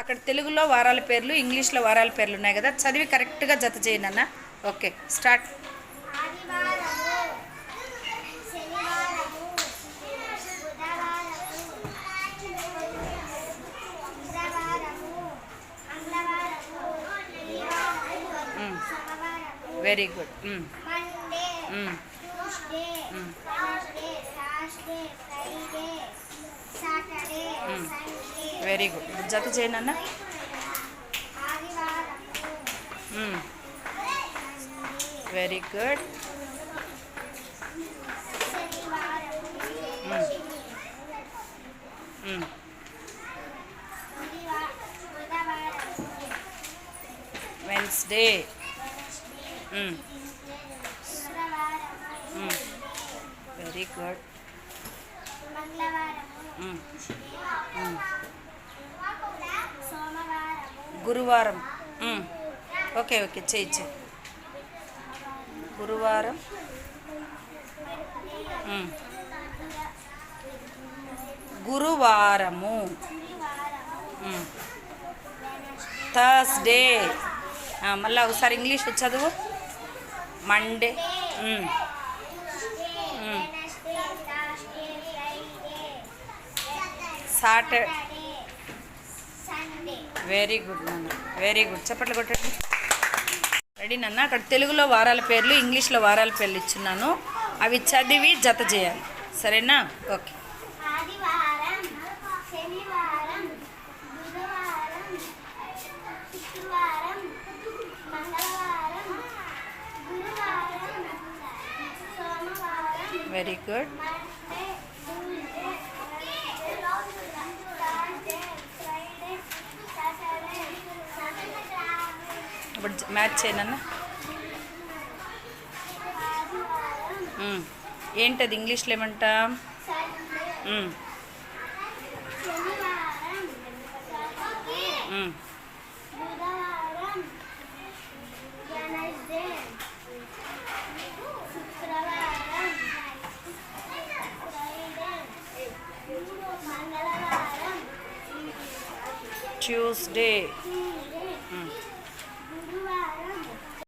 అక్కడ తెలుగులో వారాల పేర్లు, ఇంగ్లీష్లో వారాల పేర్లు ఉన్నాయి కదా, చదివి కరెక్ట్గా జత చేయండి అన్న. Okay, start. Very good. Very good. జత చేయండి అన్న. Very good. Wednesday. Very good. గురువారం. ఓకే ఓకే, చేయి. గురువారం. గురువారము. థర్స్డే. మళ్ళీ ఒకసారి ఇంగ్లీష్ చదువు. మండే. సాటర్డే. వెరీ గుడ్ నాన్న, వెరీ గుడ్. చప్పట్లు కొట్టండి. రెడీ నాన్న. అక్కడ తెలుగులో వారాల పేర్లు, ఇంగ్లీష్లో వారాల పేర్లు ఇచ్చున్నాను, అవి చదివి జత చేయాలి, సరేనా? ఓకే. Very good. ఇప్పుడు మ్యాచ్ చేయనన్నా. ఏంటది ఇంగ్లీష్లో ఏమంటా? ట్యూస్డే.